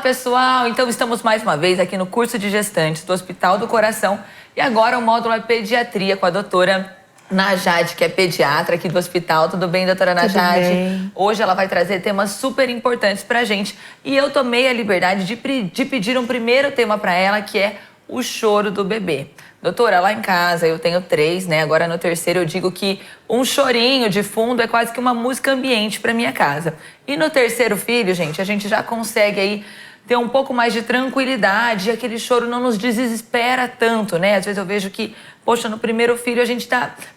pessoal! Então estamos mais uma vez aqui no curso de gestantes do Hospital do Coração e agora o módulo é pediatria com a doutora Najade, que é pediatra aqui do hospital. Tudo bem, doutora Najade? Tudo bem. Hoje ela vai trazer temas super importantes pra gente e eu tomei a liberdade de pedir um primeiro tema pra ela, que é o choro do bebê. Doutora, lá em casa eu tenho 3, né? Agora no terceiro eu digo que um chorinho de fundo é quase que uma música ambiente para minha casa. E no terceiro filho, gente, a gente já consegue aí ter um pouco mais de tranquilidade e aquele choro não nos desespera tanto, né? Às vezes eu vejo que, poxa, no primeiro filho a gente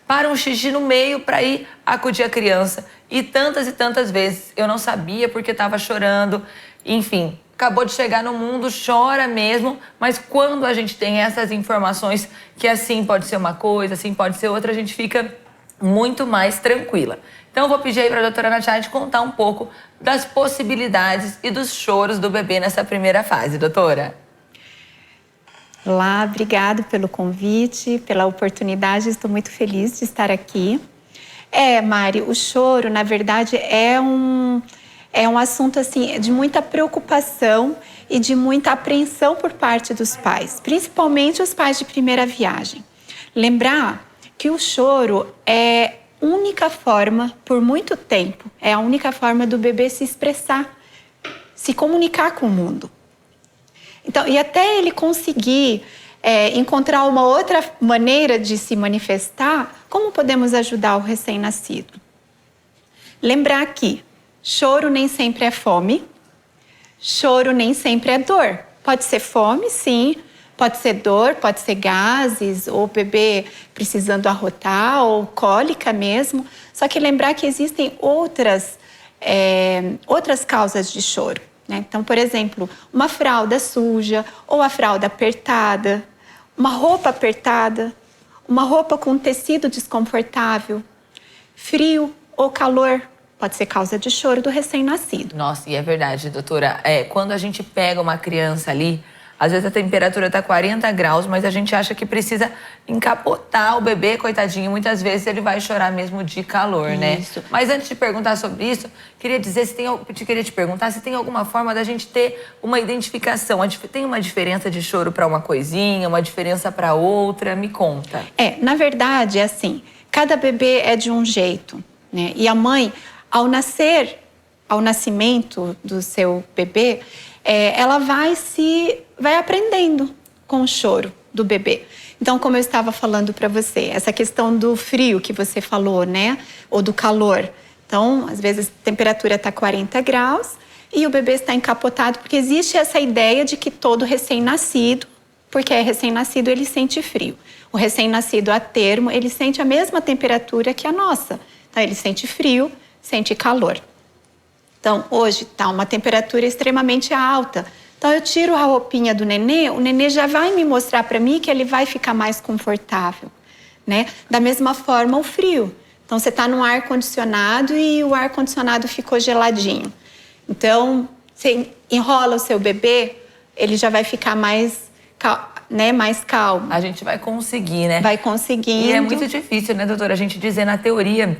para um xixi no meio para ir acudir a criança. E tantas vezes eu não sabia porque estava chorando, enfim. Acabou de chegar no mundo, chora mesmo, mas quando a gente tem essas informações que assim pode ser uma coisa, assim pode ser outra, a gente fica muito mais tranquila. Então eu vou pedir aí para a doutora Najade contar um pouco das possibilidades e dos choros do bebê nessa primeira fase, doutora. Olá, obrigado pelo convite, pela oportunidade, estou muito feliz de estar aqui. Mari, o choro, na verdade, é um assunto assim, de muita preocupação e de muita apreensão por parte dos pais, principalmente os pais de primeira viagem. Lembrar que o choro é a única forma, por muito tempo, é a única forma do bebê se expressar, se comunicar com o mundo. Então, e até ele conseguir encontrar uma outra maneira de se manifestar, como podemos ajudar o recém-nascido? Lembrar que choro nem sempre é fome, choro nem sempre é dor. Pode ser fome, sim, pode ser dor, pode ser gases, ou bebê precisando arrotar, ou cólica mesmo. Só que lembrar que existem outras causas de choro, né? Então, por exemplo, uma fralda suja, ou a fralda apertada, uma roupa apertada, uma roupa com tecido desconfortável, frio ou calor. Pode ser causa de choro do recém-nascido. Nossa, e é verdade, doutora. Quando a gente pega uma criança ali, às vezes a temperatura tá 40 graus, mas a gente acha que precisa encapotar o bebê, coitadinho. Muitas vezes ele vai chorar mesmo de calor, né? Isso. Mas antes de perguntar sobre isso, queria te perguntar se tem alguma forma da gente ter uma identificação. Tem uma diferença de choro para uma coisinha, uma diferença para outra? Me conta. Na verdade, é assim, cada bebê é de um jeito, né? E a mãe, ao nascimento do seu bebê, ela vai aprendendo com o choro do bebê. Então, como eu estava falando para você, essa questão do frio que você falou, né? Ou do calor. Então, às vezes a temperatura está 40 graus e o bebê está encapotado, porque existe essa ideia de que todo recém-nascido, porque é recém-nascido, ele sente frio. O recém-nascido a termo, ele sente a mesma temperatura que a nossa. Então, ele sente frio, sente calor. Então, hoje está uma temperatura extremamente alta. Então, eu tiro a roupinha do nenê, o nenê já vai me mostrar para mim que ele vai ficar mais confortável, né? Da mesma forma, o frio. Então, você está num ar-condicionado e o ar-condicionado ficou geladinho. Então, você enrola o seu bebê, ele já vai ficar mais calmo. A gente vai conseguir, né? Vai conseguindo. E é muito difícil, né, doutora, a gente dizer na teoria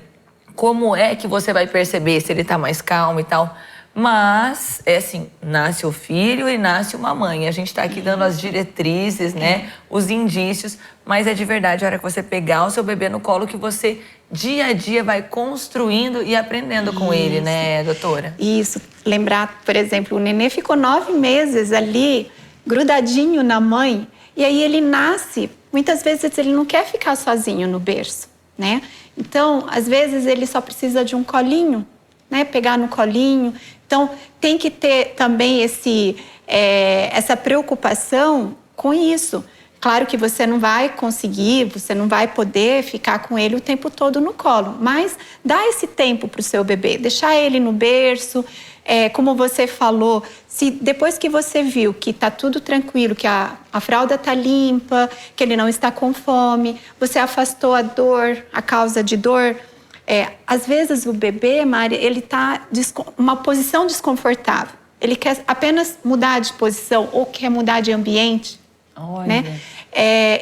como é que você vai perceber se ele tá mais calmo e tal. Mas, assim, nasce o filho e nasce uma mãe. A gente tá aqui dando as diretrizes, né? Os indícios. Mas é de verdade, a hora que você pegar o seu bebê no colo, que você, dia a dia, vai construindo e aprendendo com ele, né, doutora? Isso. Lembrar, por exemplo, o nenê ficou 9 meses ali, grudadinho na mãe. E aí ele nasce, muitas vezes ele não quer ficar sozinho no berço, né? Então, às vezes ele só precisa de um colinho, né? Pegar no colinho. Então, tem que ter também essa preocupação com isso. Claro que você não vai conseguir, você não vai poder ficar com ele o tempo todo no colo, mas dá esse tempo para o seu bebê, deixar ele no berço. Como você falou, se depois que você viu que está tudo tranquilo, que a fralda está limpa, que ele não está com fome, você afastou a dor, a causa de dor. Às vezes o bebê, Mari, ele está em uma posição desconfortável. Ele quer apenas mudar de posição ou quer mudar de ambiente. Olha. Né?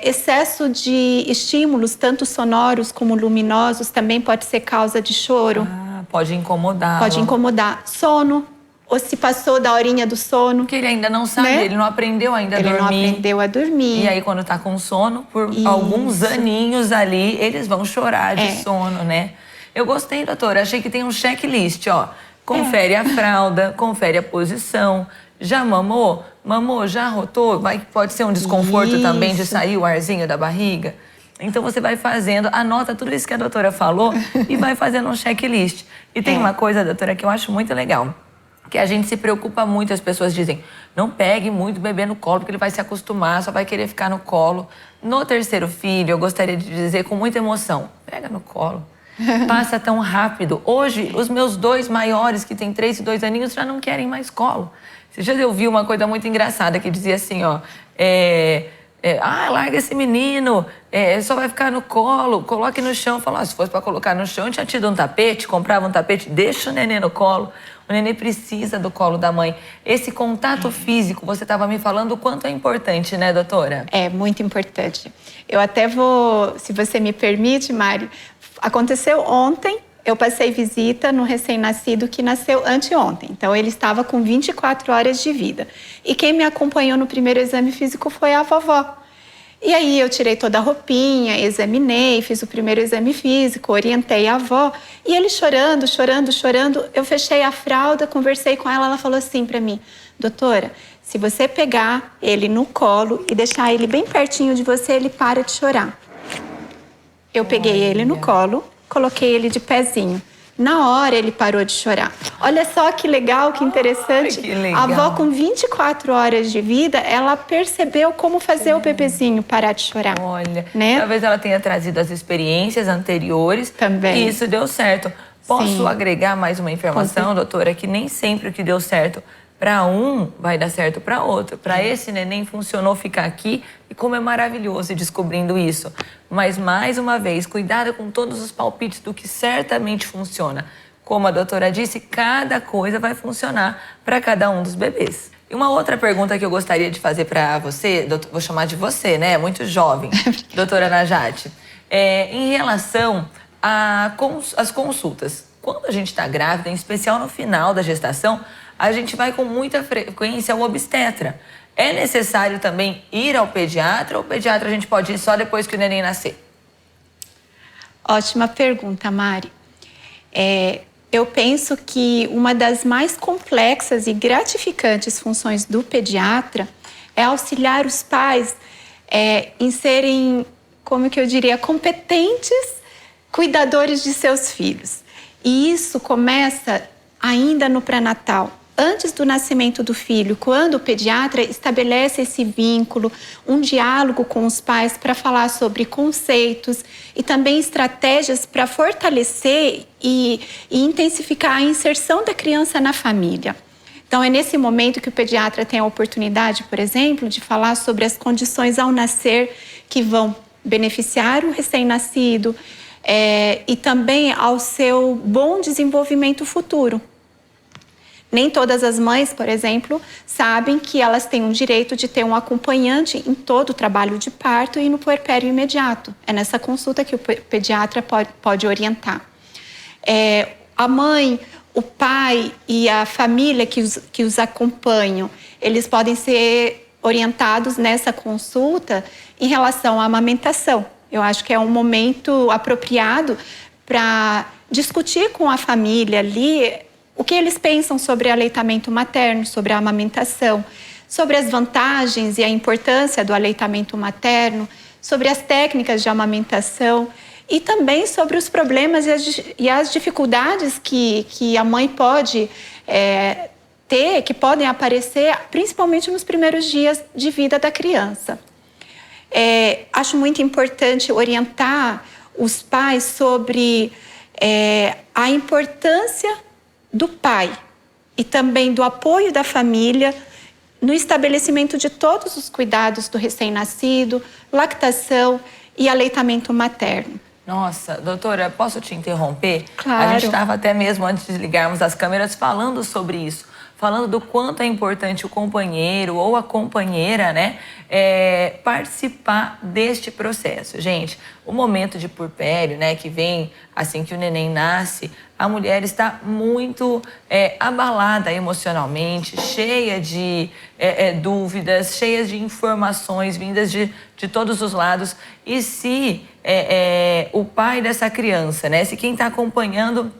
Excesso de estímulos, tanto sonoros como luminosos, também pode ser causa de choro. Pode incomodar. Pode incomodar. Sono ou se passou da horinha do sono. Porque ele ainda não sabe, né? Ele não aprendeu ainda a dormir. Ele não aprendeu a dormir. E aí, quando tá com sono, por Isso. alguns aninhos ali, eles vão chorar de sono, né? Eu gostei, doutora. Achei que tem um checklist, ó. Confere a fralda, confere a posição. Já mamou? Mamou, já arrotou? Pode ser um desconforto também de sair o arzinho da barriga? Então você vai fazendo, anota tudo isso que a doutora falou e vai fazendo um checklist. E tem uma coisa, doutora, que eu acho muito legal. Que a gente se preocupa muito, as pessoas dizem, não pegue muito o bebê no colo, porque ele vai se acostumar, só vai querer ficar no colo. No terceiro filho, eu gostaria de dizer com muita emoção, pega no colo. Passa tão rápido. Hoje, os meus 2 maiores, que têm 3 e 2 aninhos, já não querem mais colo. Esses dias eu vi uma coisa muito engraçada, que dizia assim, ó... larga esse menino, só vai ficar no colo, coloque no chão. Falou, se fosse para colocar no chão, eu tinha tido um tapete, comprava um tapete, deixa o neném no colo. O neném precisa do colo da mãe. Esse contato físico, você estava me falando o quanto é importante, né, doutora? É muito importante. Eu até vou, se você me permite, Mari, aconteceu ontem, eu passei visita no recém-nascido que nasceu anteontem. Então, ele estava com 24 horas de vida. E quem me acompanhou no primeiro exame físico foi a vovó. E aí, eu tirei toda a roupinha, examinei, fiz o primeiro exame físico, orientei a avó. E ele chorando, chorando, chorando, eu fechei a fralda, conversei com ela, ela falou assim para mim, doutora, se você pegar ele no colo e deixar ele bem pertinho de você, ele para de chorar. Eu peguei ele no colo, coloquei ele de pezinho. Na hora, ele parou de chorar. Olha só que legal, que interessante. Que legal. A avó, com 24 horas de vida, ela percebeu como fazer o bebezinho parar de chorar. Olha, né? Talvez ela tenha trazido as experiências anteriores. Também. E isso deu certo. Posso Sim. agregar mais uma informação, doutora? Que nem sempre o que deu certo para um vai dar certo para outro. Para esse neném funcionou ficar aqui e como é maravilhoso ir descobrindo isso. Mas, mais uma vez, cuidado com todos os palpites do que certamente funciona. Como a doutora disse, cada coisa vai funcionar para cada um dos bebês. E uma outra pergunta que eu gostaria de fazer para você, vou chamar de você, né? Muito jovem, doutora Najat. Em relação às consultas. Quando a gente está grávida, em especial no final da gestação, a gente vai com muita frequência ao obstetra. É necessário também ir ao pediatra ou o pediatra a gente pode ir só depois que o neném nascer? Ótima pergunta, Mari. Eu penso que uma das mais complexas e gratificantes funções do pediatra é auxiliar os pais em serem, como que eu diria, competentes cuidadores de seus filhos. E isso começa ainda no pré-natal. Antes do nascimento do filho, quando o pediatra estabelece esse vínculo, um diálogo com os pais para falar sobre conceitos e também estratégias para fortalecer e intensificar a inserção da criança na família. Então, é nesse momento que o pediatra tem a oportunidade, por exemplo, de falar sobre as condições ao nascer que vão beneficiar o recém-nascido e também ao seu bom desenvolvimento futuro. Nem todas as mães, por exemplo, sabem que elas têm um direito de ter um acompanhante em todo o trabalho de parto e no puerpério imediato. É nessa consulta que o pediatra pode orientar. A mãe, o pai e a família que os acompanham, eles podem ser orientados nessa consulta em relação à amamentação. Eu acho que é um momento apropriado para discutir com a família ali o que eles pensam sobre aleitamento materno, sobre a amamentação, sobre as vantagens e a importância do aleitamento materno, sobre as técnicas de amamentação e também sobre os problemas e as dificuldades que a mãe pode ter, que podem aparecer principalmente nos primeiros dias de vida da criança. Acho muito importante orientar os pais sobre a importância do pai e também do apoio da família no estabelecimento de todos os cuidados do recém-nascido, lactação e aleitamento materno. Nossa, doutora, posso te interromper? Claro. A gente estava até mesmo, antes de ligarmos as câmeras, falando sobre isso. falando do quanto é importante o companheiro ou a companheira, né, participar deste processo. Gente, o momento de puerpério, né, que vem assim que o neném nasce, a mulher está muito abalada emocionalmente, cheia de dúvidas, cheia de informações vindas de todos os lados. E se o pai dessa criança, né, se quem está acompanhando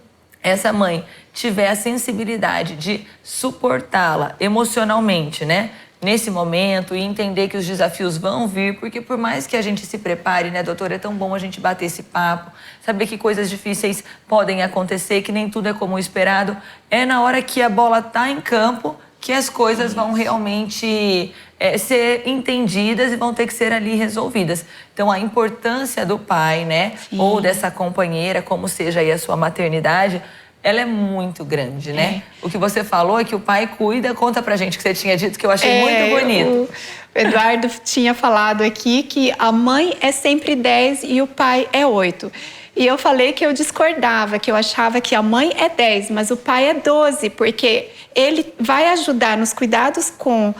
essa mãe tiver a sensibilidade de suportá-la emocionalmente, né, nesse momento, e entender que os desafios vão vir, porque por mais que a gente se prepare, né, doutora, é tão bom a gente bater esse papo, saber que coisas difíceis podem acontecer, que nem tudo é como esperado, é na hora que a bola tá em campo que as coisas vão realmente ser entendidas e vão ter que ser ali resolvidas. Então, a importância do pai, né, ou dessa companheira, como seja aí a sua maternidade, ela é muito grande, né? O que você falou é que o pai cuida. Conta pra gente o que você tinha dito, que eu achei muito bonito. O Eduardo tinha falado aqui que a mãe é sempre 10 e o pai é 8. E eu falei que eu discordava, que eu achava que a mãe é 10, mas o pai é 12, porque ele vai ajudar nos cuidados com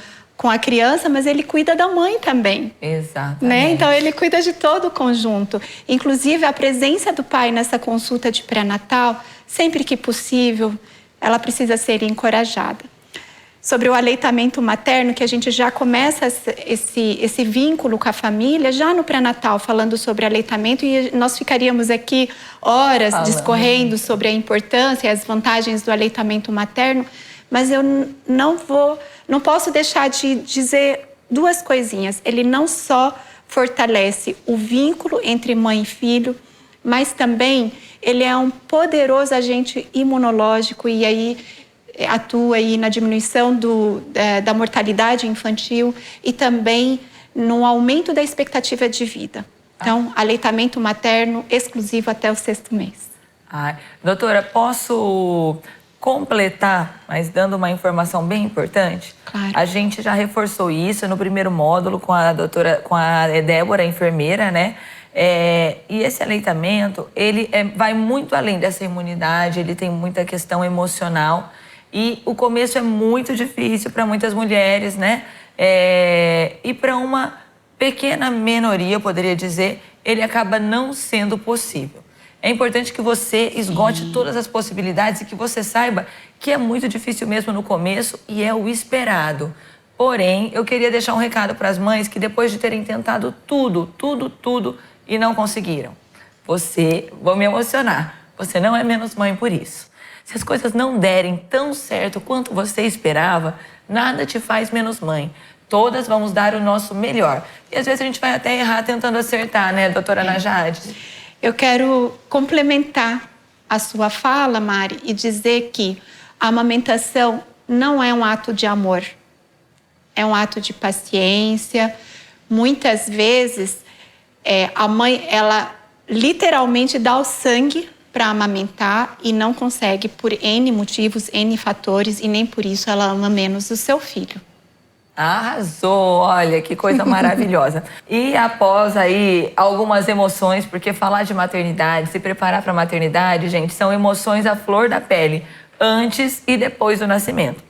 a criança, mas ele cuida da mãe também. Exatamente. Né? Então, ele cuida de todo o conjunto. Inclusive, a presença do pai nessa consulta de pré-natal, sempre que possível, ela precisa ser encorajada. Sobre o aleitamento materno, que a gente já começa esse vínculo com a família, já no pré-natal, falando sobre aleitamento, e nós ficaríamos aqui horas discorrendo sobre a importância e as vantagens do aleitamento materno, mas eu não posso deixar de dizer duas coisinhas. Ele não só fortalece o vínculo entre mãe e filho, mas também ele é um poderoso agente imunológico e aí atua aí na diminuição da mortalidade infantil e também no aumento da expectativa de vida. Então, aleitamento materno exclusivo até o 6º mês. Doutora, posso completar, mas dando uma informação bem importante? Claro. A gente já reforçou isso no primeiro módulo com a Débora, a enfermeira, né? E esse aleitamento, ele vai muito além dessa imunidade, ele tem muita questão emocional. E o começo é muito difícil para muitas mulheres, né? E para uma pequena minoria, eu poderia dizer, ele acaba não sendo possível. É importante que você esgote todas as possibilidades e que você saiba que é muito difícil mesmo no começo e é o esperado. Porém, eu queria deixar um recado para as mães que depois de terem tentado tudo e não conseguiram, vou me emocionar, você não é menos mãe por isso. Se as coisas não derem tão certo quanto você esperava, nada te faz menos mãe. Todas vamos dar o nosso melhor. E às vezes a gente vai até errar tentando acertar, né, doutora Najade? Eu quero complementar a sua fala, Mari, e dizer que a amamentação não é um ato de amor. É um ato de paciência. Muitas vezes, a mãe, ela literalmente dá o sangue para amamentar e não consegue por N motivos, N fatores, e nem por isso ela ama menos o seu filho. Arrasou! Olha, que coisa maravilhosa. E após aí algumas emoções, porque falar de maternidade, se preparar para a maternidade, gente, são emoções à flor da pele, antes e depois do nascimento.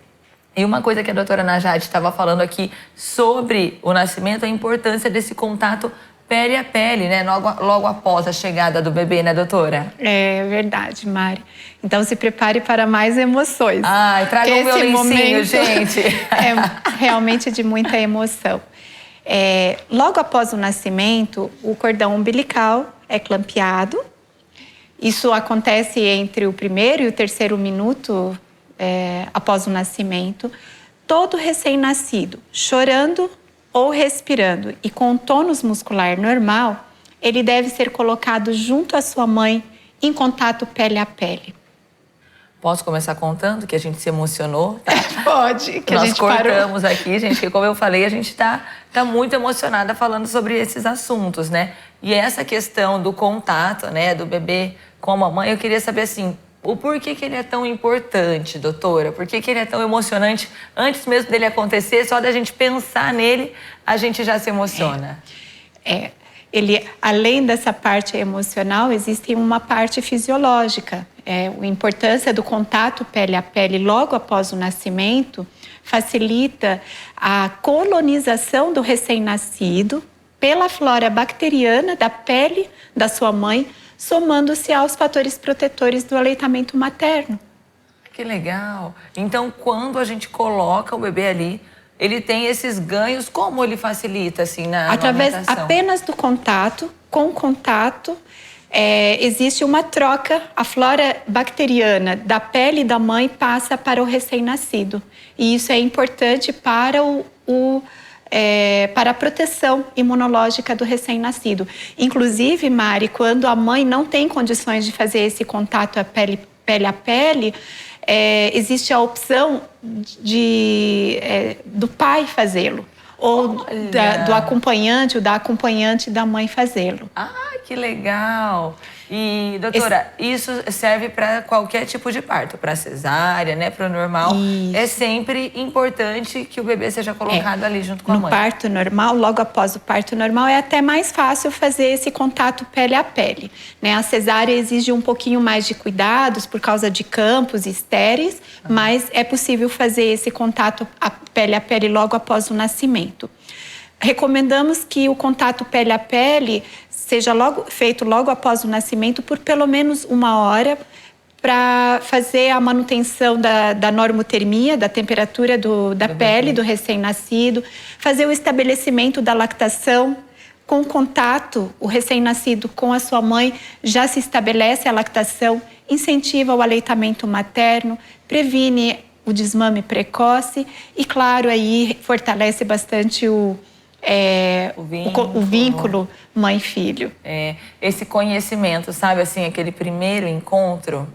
E uma coisa que a doutora Najade estava falando aqui sobre o nascimento, a importância desse contato pele a pele, né? Logo após a chegada do bebê, né, doutora? É verdade, Mari. Então, se prepare para mais emoções. Traga o meu lencinho, gente. É realmente de muita emoção. Logo após o nascimento, o cordão umbilical é clampeado. Isso acontece entre o 1º e o 3º minuto após o nascimento. Todo recém-nascido chorando ou respirando e com tônus muscular normal, ele deve ser colocado junto à sua mãe em contato pele a pele. Posso começar contando que a gente se emocionou? Tá? Pode, que a gente parou. Nós cortamos aqui, gente, que como eu falei, a gente tá muito emocionada falando sobre esses assuntos, né? E essa questão do contato, né, do bebê com a mamãe, eu queria saber assim, o porquê que ele é tão importante, doutora? Por que ele é tão emocionante? Antes mesmo dele acontecer, só da gente pensar nele, a gente já se emociona. ele, além dessa parte emocional, existe uma parte fisiológica. A importância do contato pele a pele logo após o nascimento facilita a colonização do recém-nascido pela flora bacteriana da pele da sua mãe, somando-se aos fatores protetores do aleitamento materno. Que legal! Então, quando a gente coloca o bebê ali, ele tem esses ganhos, como ele facilita, assim, na através amamentação? apenas do contato, com contato, existe uma troca, a flora bacteriana da pele da mãe passa para o recém-nascido. E isso é importante para para a proteção imunológica do recém-nascido. Inclusive, Mari, quando a mãe não tem condições de fazer esse contato pele a pele, existe a opção do pai fazê-lo, ou do acompanhante ou da acompanhante da mãe fazê-lo. Ah, que legal! E, doutora, isso serve para qualquer tipo de parto, para cesárea, né, para o normal. Isso. É sempre importante que o bebê seja colocado ali junto com a mãe. No parto normal, logo após o parto normal, é até mais fácil fazer esse contato pele a pele, né? A cesárea exige um pouquinho mais de cuidados por causa de campos estéreis, mas é possível fazer esse contato a pele logo após o nascimento. Recomendamos que o contato pele a pele seja feito logo após o nascimento por pelo menos 1 hora para fazer a manutenção da normotermia, da temperatura da pele do recém-nascido, fazer o estabelecimento da lactação. Com contato, o recém-nascido com a sua mãe já se estabelece a lactação, incentiva o aleitamento materno, previne o desmame precoce e, claro, aí fortalece bastante o vínculo mãe-filho. Esse conhecimento, sabe, assim, aquele primeiro encontro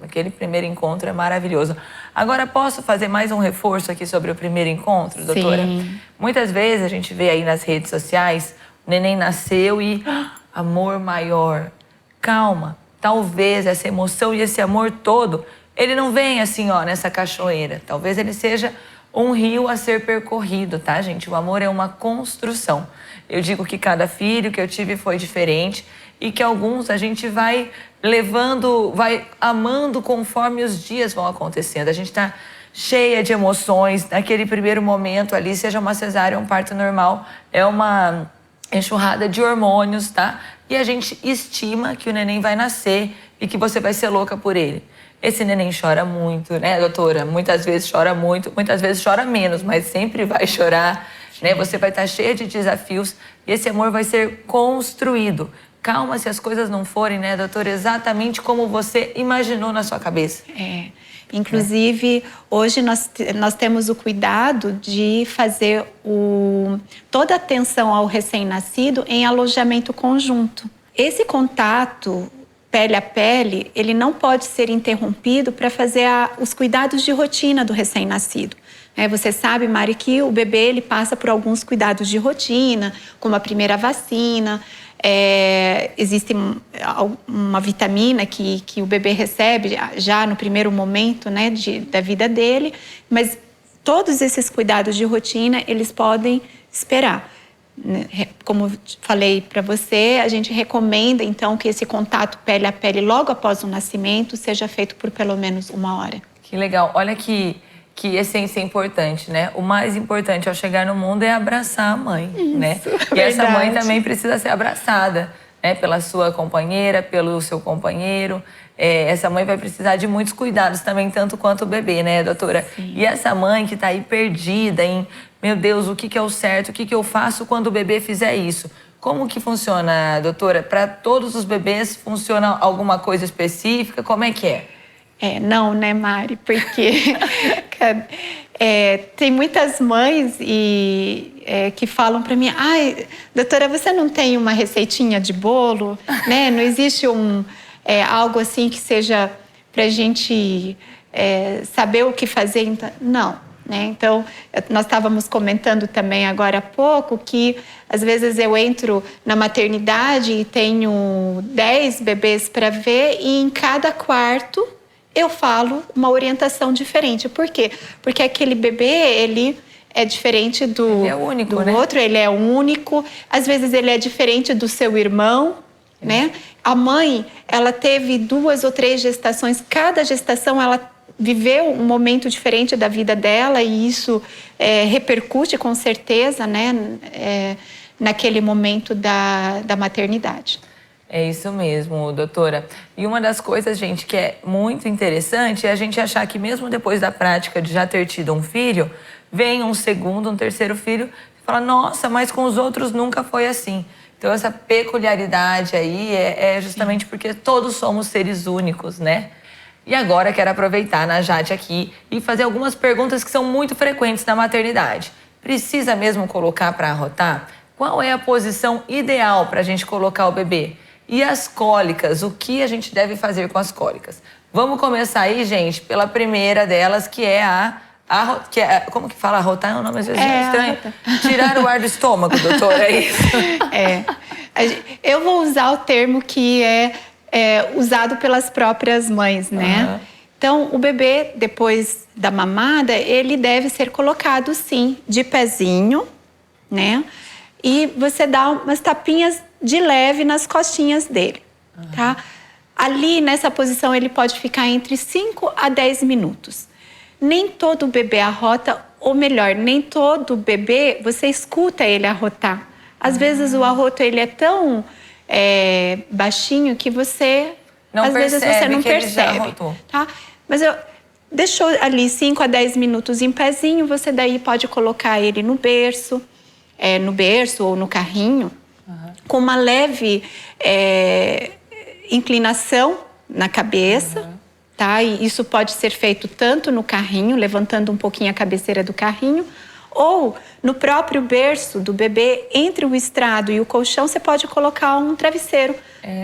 é maravilhoso. Agora, posso fazer mais um reforço aqui sobre o primeiro encontro, doutora? Sim. Muitas vezes a gente vê aí nas redes sociais, o neném nasceu e amor maior. Calma, talvez essa emoção e esse amor todo, ele não vem assim, ó, nessa cachoeira. Talvez ele seja um rio a ser percorrido, tá, gente? O amor é uma construção. Eu digo que cada filho que eu tive foi diferente e que alguns a gente vai levando, vai amando conforme os dias vão acontecendo. A gente tá cheia de emoções. Naquele primeiro momento ali, seja uma cesárea ou um parto normal, é uma enxurrada de hormônios, tá? E a gente estima que o neném vai nascer e que você vai ser louca por ele. Esse neném chora muito, né, doutora? Muitas vezes chora muito, muitas vezes chora menos, mas sempre vai chorar, né? Você vai estar cheia de desafios e esse amor vai ser construído. Calma se as coisas não forem, né, doutora, exatamente como você imaginou na sua cabeça. Inclusive, hoje nós temos o cuidado de fazer toda a atenção ao recém-nascido em alojamento conjunto. Esse contato pele a pele, ele não pode ser interrompido para fazer os cuidados de rotina do recém-nascido. Você sabe, Mari, que o bebê ele passa por alguns cuidados de rotina, como a primeira vacina, existe uma vitamina que o bebê recebe já no primeiro momento, né, da vida dele, mas todos esses cuidados de rotina, eles podem esperar. Como falei para você, a gente recomenda então que esse contato pele a pele logo após o nascimento seja feito por pelo menos 1 hora. Que legal. Olha que essência importante, né? O mais importante ao chegar no mundo é abraçar a mãe, né? E essa mãe também precisa ser abraçada, né? Pela sua companheira, pelo seu companheiro. Essa mãe vai precisar de muitos cuidados também, tanto quanto o bebê, né, doutora? Sim. E essa mãe que tá aí perdida em, meu Deus, o que é o certo? O que eu faço quando o bebê fizer isso? Como que funciona, doutora? Para todos os bebês funciona alguma coisa específica? Como é que é? Não, né, Mari? Porque tem muitas mães que falam para mim, ai, doutora, você não tem uma receitinha de bolo? Né? Não existe algo assim que seja para a gente saber o que fazer? Então, não. Né? Então, nós estávamos comentando também agora há pouco que às vezes eu entro na maternidade e tenho 10 bebês para ver e em cada quarto eu falo uma orientação diferente. Por quê? Porque aquele bebê, ele é diferente Ele é único, do né? outro, ele é único. Às vezes ele é diferente do seu irmão, né? A mãe, ela teve 2 ou 3 gestações. Cada gestação, ela viveu um momento diferente da vida dela e isso repercute com certeza, né? Naquele momento da maternidade. É isso mesmo, doutora. E uma das coisas, gente, que é muito interessante é a gente achar que mesmo depois da prática de já ter tido um filho, vem um segundo, um terceiro filho e fala, nossa, mas com os outros nunca foi assim. Então essa peculiaridade aí é justamente porque todos somos seres únicos, né? E agora quero aproveitar a Najat aqui e fazer algumas perguntas que são muito frequentes na maternidade. Precisa mesmo colocar para arrotar? Qual é a posição ideal para a gente colocar o bebê? E as cólicas, o que a gente deve fazer com as cólicas? Vamos começar aí, gente, pela primeira delas, que é como que fala? Arrotar é um nome às vezes estranho. Tirar o ar do estômago, doutora, é isso? Eu vou usar o termo que é usado pelas próprias mães, né? Uhum. Então, o bebê, depois da mamada, ele deve ser colocado, sim, de pezinho, né? E você dá umas tapinhas de leve nas costinhas dele, tá? Ali, nessa posição, ele pode ficar entre 5 a 10 minutos. Nem todo bebê arrota, ou melhor, nem todo bebê, você escuta ele arrotar. Às vezes, o arroto, ele é tão baixinho que você... Não às vezes você não que ele já percebe, arrotou. tá? Mas deixou ali 5 a 10 minutos em pezinho, você daí pode colocar ele no berço ou no carrinho, com uma leve inclinação na cabeça, tá? E isso pode ser feito tanto no carrinho, levantando um pouquinho a cabeceira do carrinho, ou no próprio berço do bebê, entre o estrado e o colchão, você pode colocar um travesseiro,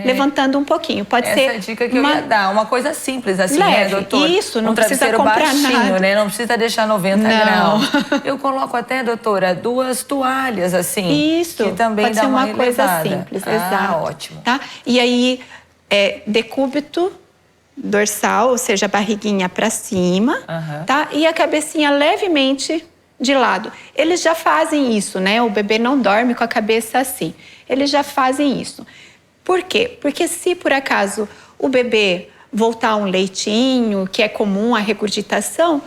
levantando um pouquinho. Pode ser essa dica que eu ia dar, uma coisa simples assim, né, leve. doutora? Isso, não um precisa travesseiro comprar baixinho, nada. né? Não precisa deixar 90 graus. Eu coloco até, doutora, 2 toalhas assim. Isso, que também pode dá ser uma coisa elevada. simples, exato. Ótimo. Tá? E aí, decúbito dorsal, ou seja, a barriguinha para cima, tá? E a cabecinha levemente de lado. Eles já fazem isso, né? O bebê não dorme com a cabeça assim. Eles já fazem isso. Por quê? Porque se por acaso o bebê voltar um leitinho, que é comum a regurgitação,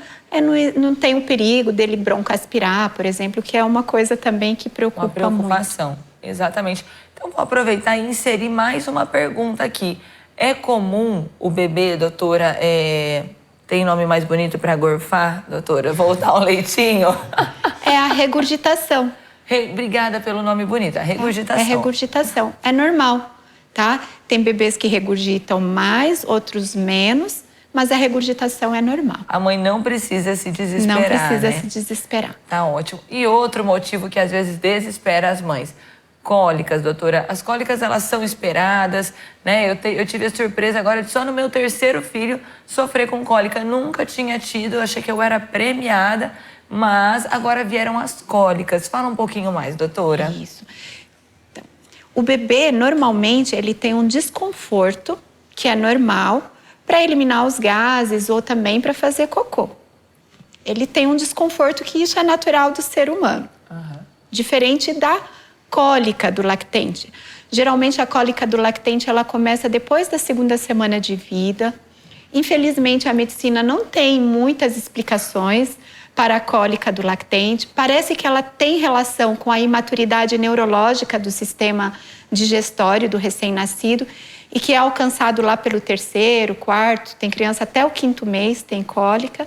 não tem o perigo dele broncoaspirar, por exemplo, que é uma coisa também que preocupa muito. Uma preocupação, exatamente. Então, vou aproveitar e inserir mais uma pergunta aqui. É comum o bebê, doutora, tem nome mais bonito para gorfar, doutora? Voltar um leitinho? É a regurgitação. Obrigada pelo nome bonito, a regurgitação. É regurgitação, é normal, tá? Tem bebês que regurgitam mais, outros menos, mas a regurgitação é normal. A mãe não precisa se desesperar, Não precisa né? se desesperar. Tá ótimo. E outro motivo que às vezes desespera as mães. Cólicas, doutora. As cólicas, elas são esperadas, né? Eu tive a surpresa agora de só no meu 3º filho sofrer com cólica. Nunca tinha tido, achei que eu era premiada, mas agora vieram as cólicas. Fala um pouquinho mais, doutora. Isso. Então, o bebê, normalmente, ele tem um desconforto, que é normal, para eliminar os gases ou também para fazer cocô. Ele tem um desconforto que isso é natural do ser humano. Diferente da cólica do lactente. Geralmente a cólica do lactente ela começa depois da 2ª semana de vida. Infelizmente a medicina não tem muitas explicações para a cólica do lactente. Parece que ela tem relação com a imaturidade neurológica do sistema digestório do recém-nascido e que é alcançado lá pelo 3º, 4º, tem criança até o 5º mês tem cólica.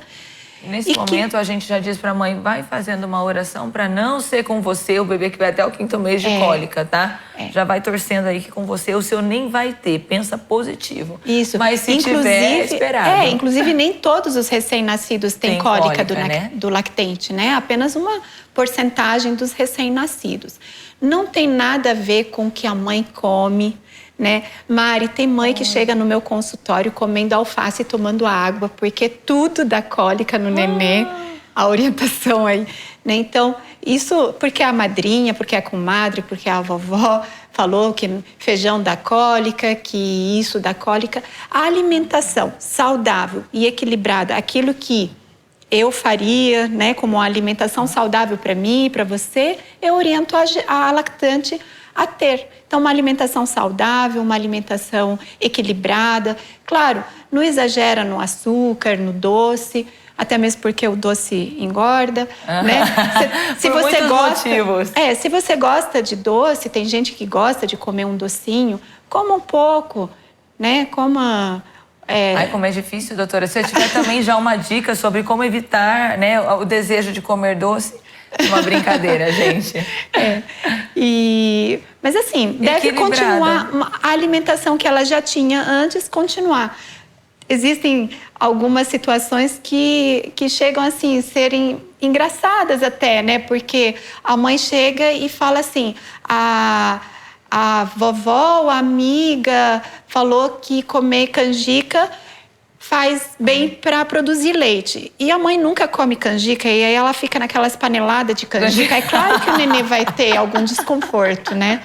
Nesse momento, a gente já diz para a mãe, vai fazendo uma oração para não ser com você o bebê que vai até o 5º mês de cólica, tá? Já vai torcendo aí que com você o seu nem vai ter, pensa positivo. Isso. Mas se tiver, é esperado. Inclusive nem todos os recém-nascidos têm cólica né? do lactente, né? Apenas uma porcentagem dos recém-nascidos. Não tem nada a ver com o que a mãe come, né? Mari, tem mãe que chega no meu consultório comendo alface e tomando água, porque tudo dá cólica no nenê, a orientação aí, né? Então, isso porque a madrinha, porque a comadre, porque a vovó falou que feijão dá cólica, que isso dá cólica. A alimentação saudável e equilibrada, aquilo que eu faria, né, como uma alimentação saudável para mim e para você, eu oriento a lactante a ter. Então, uma alimentação saudável, uma alimentação equilibrada. Claro, não exagera no açúcar, no doce, até mesmo porque o doce engorda, né? Se Por você muitos gosta, motivos. se você gosta de doce, tem gente que gosta de comer um docinho, coma um pouco, né? Coma. Ai, como é difícil, doutora. Se eu tiver também já uma dica sobre como evitar, né, o desejo de comer doce, uma brincadeira, gente. Mas assim, deve continuar a alimentação que ela já tinha antes, continuar. Existem algumas situações que chegam assim, serem engraçadas até, né? Porque a mãe chega e fala assim, a vovó, a amiga, falou que comer canjica faz bem para produzir leite. E a mãe nunca come canjica e aí ela fica naquelas paneladas de canjica. É claro que o nenê vai ter algum desconforto, né?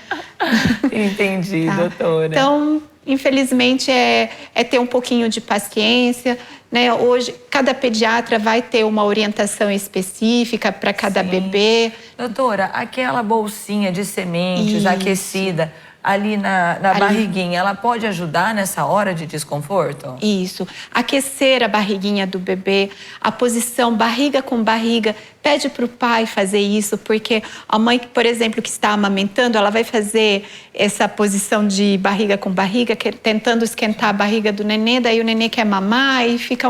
Entendi, doutora. Então, infelizmente, é ter um pouquinho de paciência, né? Hoje, cada pediatra vai ter uma orientação específica para cada bebê. Doutora, aquela bolsinha de sementes aquecida ali na barriguinha, ela pode ajudar nessa hora de desconforto? Isso. Aquecer a barriguinha do bebê, a posição barriga com barriga. Pede para o pai fazer isso, porque a mãe, por exemplo, que está amamentando, ela vai fazer essa posição de barriga com barriga, tentando esquentar a barriga do nenê, daí o nenê quer mamar e fica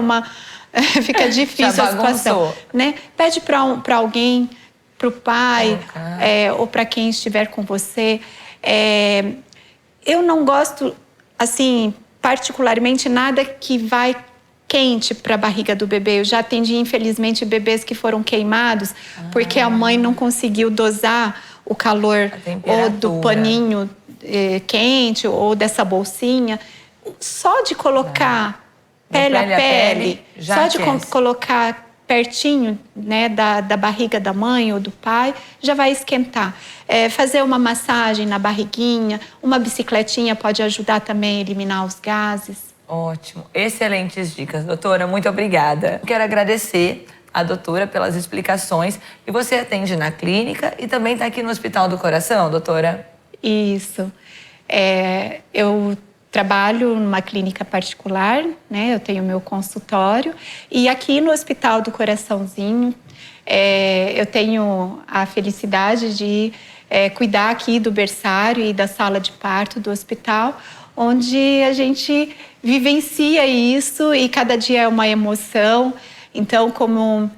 fica difícil a situação, né? Pede para alguém, para o pai, ou para quem estiver com você. Eu não gosto, assim, particularmente nada que vai quente para a barriga do bebê. Eu já atendi, infelizmente, bebês que foram queimados porque a mãe não conseguiu dosar o calor ou do paninho quente ou dessa bolsinha. Só de colocar pele a pele, só de colocar pertinho, né, da barriga da mãe ou do pai, já vai esquentar. Fazer uma massagem na barriguinha, uma bicicletinha pode ajudar também a eliminar os gases. Ótimo, excelentes dicas, doutora, muito obrigada. Quero agradecer a doutora pelas explicações. E você atende na clínica e também está aqui no Hospital do Coração, doutora? Isso. Eu trabalho numa clínica particular, né? Eu tenho meu consultório. E aqui no Hospital do Coraçãozinho, eu tenho a felicidade de cuidar aqui do berçário e da sala de parto do hospital, onde a gente vivencia isso e cada dia é uma emoção. Então, como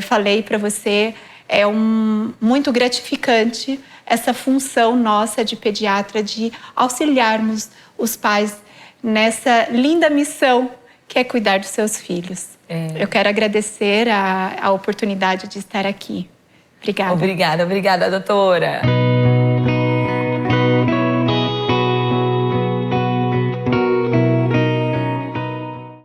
falei para você, muito gratificante essa função nossa de pediatra de auxiliarmos os pais nessa linda missão que é cuidar dos seus filhos. Eu quero agradecer a oportunidade de estar aqui. Obrigada. Obrigada, doutora.